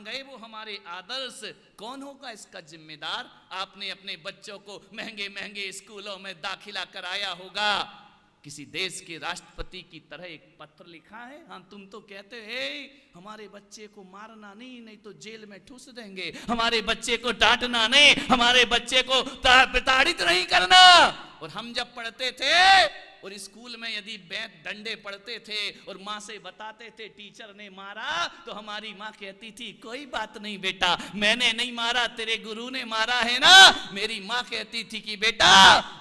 कहाँ गए वो हमारे आदर्श? कौन होगा इसका जिम्मेदार? आपने अपने बच्चों को महंगे महंगे स्कूलों में दाखिला कराया होगा, किसी देश के राष्ट्रपति की तरह एक पत्र लिखा है। हाँ, तुम तो कहते हे हमारे बच्चे को मारना नहीं, नहीं तो जेल में ठूस देंगे, हमारे बच्चे को डांटना नहीं, हमारे बच्चे को प्रताड़ित नहीं करना। और हम जब पढ़ते थे और स्कूल में यदि डंडे पड़ते थे और माँ से बताते थे टीचर ने मारा, तो हमारी माँ कहती थी कोई बात नहीं बेटा, मैंने नहीं मारा, तेरे गुरु ने मारा है ना। मेरी माँ कहती थी कि बेटा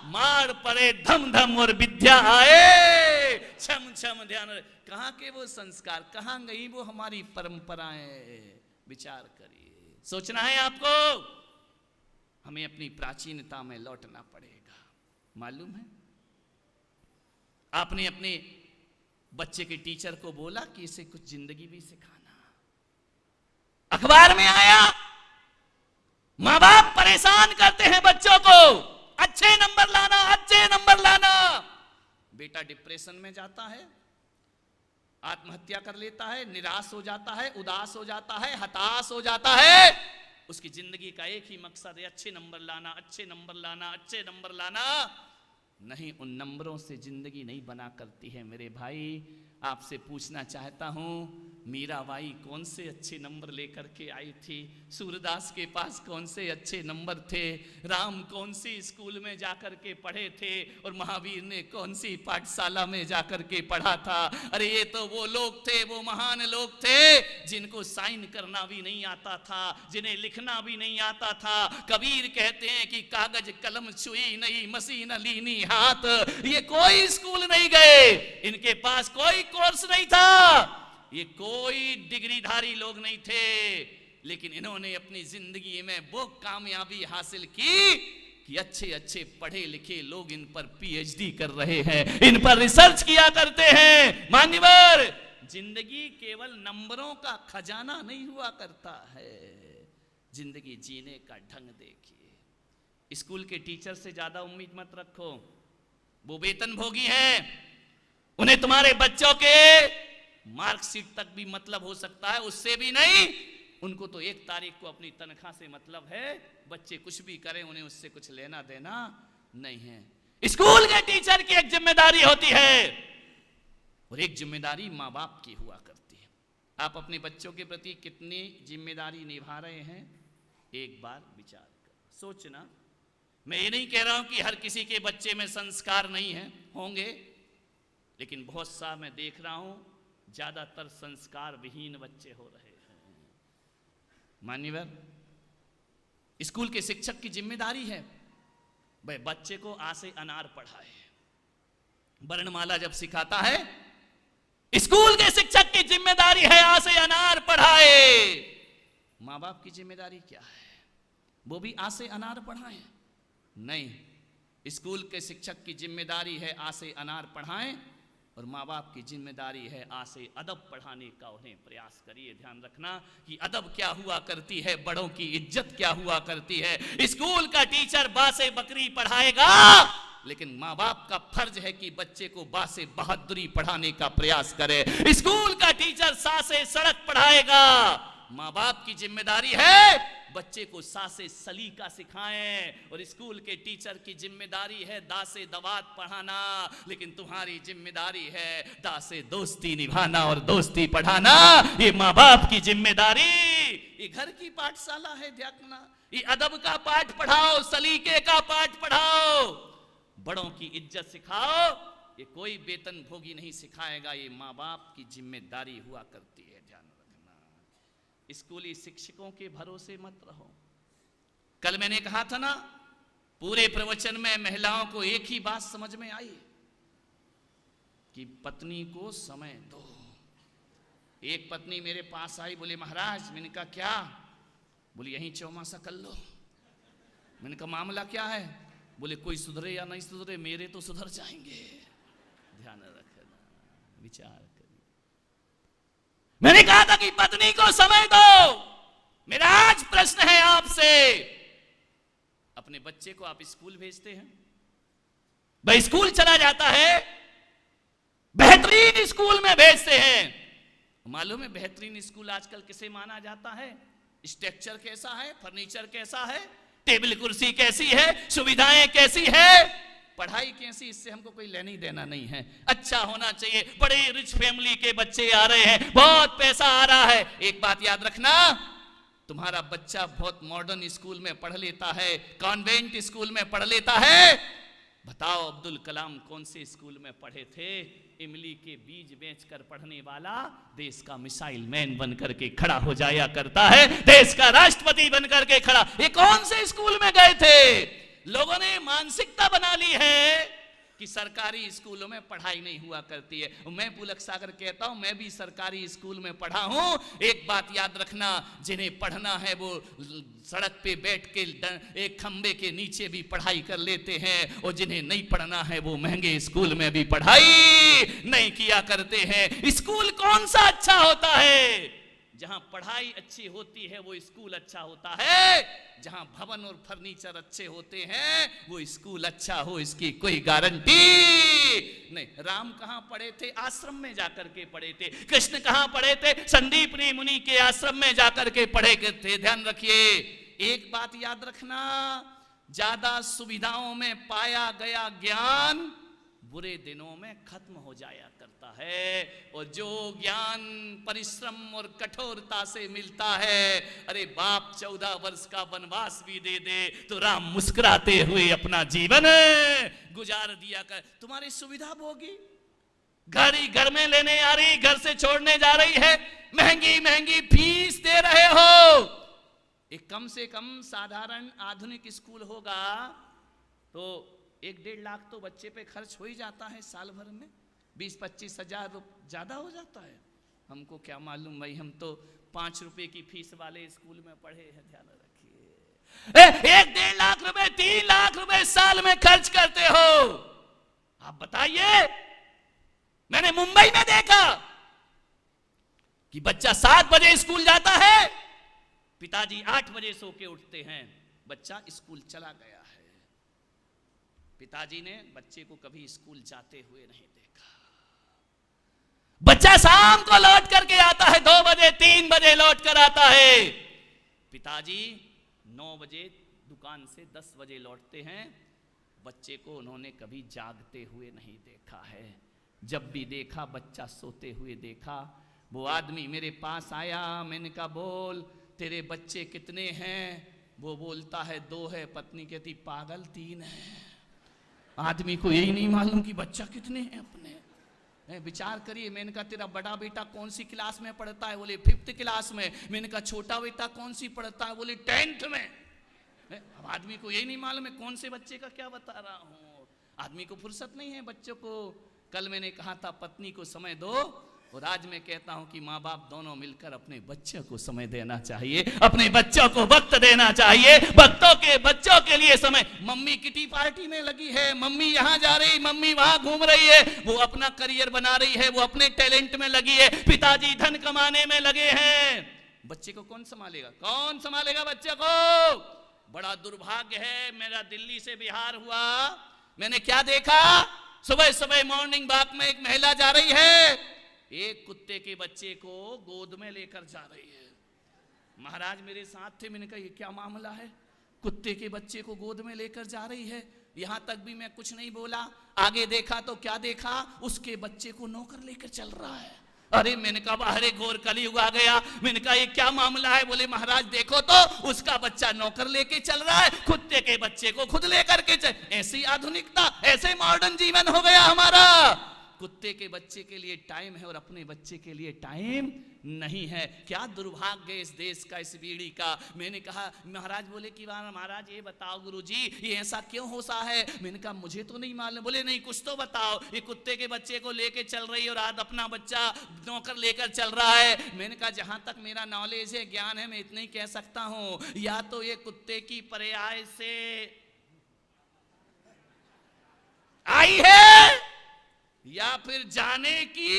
मार पड़े धम धम और विद्या आए छम छम ध्यान। कहाँ के वो संस्कार, कहाँ गई वो हमारी परंपराएं? विचार करिए, सोचना है आपको। हमें अपनी प्राचीनता में लौटना पड़ेगा। मालूम है, आपने अपने बच्चे के टीचर को बोला कि इसे कुछ जिंदगी भी सिखाना। अखबार में आया, मां बाप परेशान करते हैं बच्चों को, अच्छे नंबर लाना, अच्छे नंबर लाना। बेटा डिप्रेशन में जाता है, आत्महत्या कर लेता है, निराश हो जाता है, उदास हो जाता है, हताश हो जाता है। उसकी जिंदगी का एक ही मकसद है, अच्छे नंबर लाना, अच्छे नंबर लाना, अच्छे नंबर लाना। नहीं, उन नंबरों से जिंदगी नहीं बना करती है मेरे भाई। आपसे पूछना चाहता हूं, मीराबाई कौन से अच्छे नंबर लेकर के आई थी? सूरदास के पास कौन से अच्छे नंबर थे? राम कौन सी स्कूल में जाकर के पढ़े थे? और महावीर ने कौन सी पाठशाला में जाकर के पढ़ा था? अरे ये तो वो लोग थे, वो महान लोग थे जिनको साइन करना भी नहीं आता था, जिन्हें लिखना भी नहीं आता था। कबीर कहते हैं कि कागज कलम छुई नहीं, मशीन लीनी हाथ। ये कोई स्कूल नहीं गए, इनके पास कोई कोर्स नहीं था, ये कोई डिग्रीधारी लोग नहीं थे, लेकिन इन्होंने अपनी जिंदगी में वो कामयाबी हासिल की कि अच्छे अच्छे पढ़े लिखे लोग इन पर पीएचडी कर रहे हैं, इन पर रिसर्च किया करते हैं। मान्यवर, जिंदगी केवल नंबरों का खजाना नहीं हुआ करता है, जिंदगी जीने का ढंग देखिए। स्कूल के टीचर से ज्यादा उम्मीद मत रखो, वो वेतन भोगी हैं, उन्हें तुम्हारे बच्चों के मार्कशीट तक भी मतलब हो सकता है, उससे भी नहीं। उनको तो 1 तारीख को अपनी तनख्वाह से मतलब है, बच्चे कुछ भी करें उन्हें उससे कुछ लेना देना नहीं है। स्कूल के टीचर की एक जिम्मेदारी होती है और एक जिम्मेदारी माँ बाप की हुआ करती है। आप अपने बच्चों के प्रति कितनी जिम्मेदारी निभा रहे हैं, एक बार विचार कर सोचना। मैं ये नहीं कह रहा हूं कि हर किसी के बच्चे में संस्कार नहीं है, होंगे, लेकिन बहुत सा मैं देख रहा हूं ज्यादातर संस्कार विहीन बच्चे हो रहे हैं। मान्यवर, स्कूल के शिक्षक की जिम्मेदारी है भाई बच्चे को आ से अनार पढ़ाए। वर्णमाला जब सिखाता है, स्कूल के शिक्षक की जिम्मेदारी है आ से अनार पढ़ाए। माँ बाप की जिम्मेदारी क्या है? वो भी आ से अनार पढ़ाएं? नहीं, स्कूल के शिक्षक की जिम्मेदारी है आ से अनार पढ़ाएं और माँ बाप की जिम्मेदारी है आ से अदब पढ़ाने का उन्हें प्रयास करिए। ध्यान रखना कि अदब क्या हुआ करती है, बड़ों की इज्जत क्या हुआ करती है। स्कूल का टीचर बा से बकरी पढ़ाएगा, लेकिन माँ बाप का फर्ज है कि बच्चे को बा से बहादुरी पढ़ाने का प्रयास करे। स्कूल का टीचर सा से सड़क पढ़ाएगा, माँ बाप की जिम्मेदारी है बच्चे को सा से सलीका सिखाएं। और स्कूल के टीचर की जिम्मेदारी है दा से दवात पढ़ाना, लेकिन तुम्हारी जिम्मेदारी है दा से दोस्ती निभाना और दोस्ती पढ़ाना। ये माँ बाप की जिम्मेदारी, ये घर की पाठशाला है, ध्यान, ये अदब का पाठ पढ़ाओ, सलीके का पाठ पढ़ाओ, बड़ों की इज्जत सिखाओ। ये कोई वेतन भोगी नहीं सिखाएगा, ये माँ बाप की जिम्मेदारी हुआ करती है। ध्यान रखना, स्कूली शिक्षकों के भरोसे मत रहो। कल मैंने कहा था ना, पूरे प्रवचन में महिलाओं को एक ही बात समझ में आई कि पत्नी को समय दो। एक पत्नी मेरे पास आई, बोले महाराज, मैंने कहा क्या? बोले यहीं चौमासा कर लो। मैंने कहा मामला क्या है? बोले कोई सुधरे या नहीं सुधरे, मेरे तो सुधर जाएंगे। ध्यान रखना, विचार करिए। मैंने कहा था कि पत्नी को समय दो। मेरा आज प्रश्न है आपसे, अपने बच्चे को आप स्कूल भेजते हैं, भाई स्कूल चला जाता है, बेहतरीन स्कूल में भेजते हैं। मालूम है बेहतरीन स्कूल आजकल किसे माना जाता है? स्ट्रक्चर कैसा है, फर्नीचर कैसा है, टेबल कुर्सी कैसी है, सुविधाएं कैसी है, पढ़ाई कैसी, इससे हमको कोई लेनी देना नहीं है। अच्छा होना चाहिए। बड़े रिच फैमिली के बच्चे आ रहे हैं, बहुत पैसा आ रहा है। एक बात याद रखना, तुम्हारा बच्चा बहुत मॉडर्न स्कूल में पढ़ लेता है, कॉन्वेंट स्कूल में पढ़ लेता है। बताओ अब्दुल कलाम कौन से स्कूल में पढ़े थे? इमली के बीज बेचकर पढ़ने वाला देश का मिसाइल मैन बनकर के खड़ा हो जाया करता है, देश का राष्ट्रपति बनकर के खड़ा। ये कौन से स्कूल में गए थे? लोगों ने मानसिकता बना ली है कि सरकारी स्कूलों में पढ़ाई नहीं हुआ करती है। मैं पुलक सागर कहता हूं, मैं भी सरकारी स्कूल में पढ़ा हूं। एक बात याद रखना, जिन्हें पढ़ना है वो सड़क पे बैठ के एक खंबे के नीचे भी पढ़ाई कर लेते हैं, और जिन्हें नहीं पढ़ना है वो महंगे स्कूल में भी पढ़ाई नहीं किया करते हैं। स्कूल कौन सा अच्छा होता है? जहां पढ़ाई अच्छी होती है वो स्कूल अच्छा होता है। जहां भवन और फर्नीचर अच्छे होते हैं वो स्कूल अच्छा हो, इसकी कोई गारंटी नहीं। राम कहां पढ़े थे? आश्रम में जाकर के पढ़े थे। कृष्ण कहां पढ़े थे? संदीपनी मुनि के आश्रम में जाकर के पढ़े थे। ध्यान रखिए, एक बात याद रखना, ज्यादा सुविधाओं में पाया गया ज्ञान बुरे दिनों में खत्म हो जाया करता है, और जो ज्ञान परिश्रम और कठोरता से मिलता है, अरे बाप 14 वर्ष का वनवास भी दे दे तो राम मुस्कुराते हुए अपना जीवन गुजार दिया कर। तुम्हारी सुविधा भोगी, गाड़ी घर में लेने आ रही, घर से छोड़ने जा रही है, महंगी महंगी फीस दे रहे हो। एक कम से कम साधारण आधुनिक स्कूल होगा तो 1-1.5 लाख तो बच्चे पे खर्च हो ही जाता है साल भर में। 20-25 हजार ज्यादा हो जाता है। हमको क्या मालूम भाई, हम तो 5 रुपए की फीस वाले स्कूल में पढ़े हैं। ध्यान रखिए, 1-1.5 लाख रुपए, 3 लाख रुपए साल में खर्च करते हो। आप बताइए, मैंने मुंबई में देखा कि बच्चा 7 बजे स्कूल जाता है, पिताजी 8 बजे सो के उठते हैं, बच्चा स्कूल चला गया है। पिताजी ने बच्चे को कभी स्कूल जाते हुए नहीं देखा। बच्चा शाम को लौट करके आता है, 2 बजे 3 बजे लौट कर आता है। पिताजी 9 बजे दुकान से 10 बजे लौटते हैं। बच्चे को उन्होंने कभी जागते हुए नहीं देखा है। जब भी देखा बच्चा सोते हुए देखा। वो आदमी मेरे पास आया, मैंने कहा बोल तेरे बच्चे कितने हैं? वो बोलता है 2 है। पत्नी कहती पागल 3 है। आदमी को यही नहीं मालूम कि बच्चा कितने हैं अपने। विचार करिए, मैंने कहा तेरा बड़ा बेटा कौन सी क्लास में पढ़ता है? बोले 5th क्लास में। मैंने कहा छोटा बेटा कौन सी पढ़ता है? बोले 10th में। अब आदमी को यही नहीं मालूम है कौन से बच्चे का क्या बता रहा हूं। आदमी को फुर्सत नहीं है बच्चों को। कल मैंने कहा था पत्नी को समय दो, और आज मैं कहता हूं कि माँ बाप दोनों मिलकर अपने बच्चों को समय देना चाहिए, अपने बच्चों को वक्त देना चाहिए। बच्चों के लिए समय। मम्मी किटी पार्टी में लगी है, मम्मी यहाँ जा रही, मम्मी वहां घूम रही है, वो अपना करियर बना रही है, वो अपने टैलेंट में लगी है, पिताजी धन कमाने में लगे हैं। बच्चे को कौन संभालेगा? कौन संभालेगा बच्चे को? बड़ा दुर्भाग्य है। मेरा दिल्ली से बिहार हुआ, मैंने क्या देखा, सुबह सुबह मॉर्निंग वॉक में एक महिला जा रही है, एक कुत्ते के बच्चे को गोद में लेकर जा रही है। महाराज मेरे साथ थे, मैंने कहा ये क्या मामला है? कुत्ते के बच्चे को गोद में लेकर जा रही है। यहां तक भी मैं कुछ नहीं बोला। आगे देखा तो क्या देखा, उसके बच्चे को नौकर लेकर चल रहा है। अरे मैंने कहा अरे घोर कलयुग आ गया। मैंने कहा ये क्या मामला है? बोले महाराज देखो तो उसका बच्चा नौकर लेके चल रहा है, कुत्ते के बच्चे को खुद लेकर के चल। ऐसी आधुनिकता, ऐसे मॉडर्न जीवन हो गया हमारा। कुत्ते के बच्चे के लिए टाइम है और अपने बच्चे के लिए टाइम नहीं है। क्या दुर्भाग्य इस देश का, इस पीढ़ी का। मैंने कहा महाराज, बोले कि महाराज ये बताओ गुरुजी ये ऐसा क्यों होता है? मैंने कहा मुझे तो नहीं मालूम। बोले नहीं कुछ तो बताओ। ये कुत्ते के बच्चे को लेके चल रही है और आज अपना बच्चा नौकर लेकर चल रहा है। मैंने कहा जहां तक मेरा नॉलेज है, ज्ञान है, मैं इतना ही कह सकता हूं, या तो ये कुत्ते की पर्याय से आई है या फिर जाने की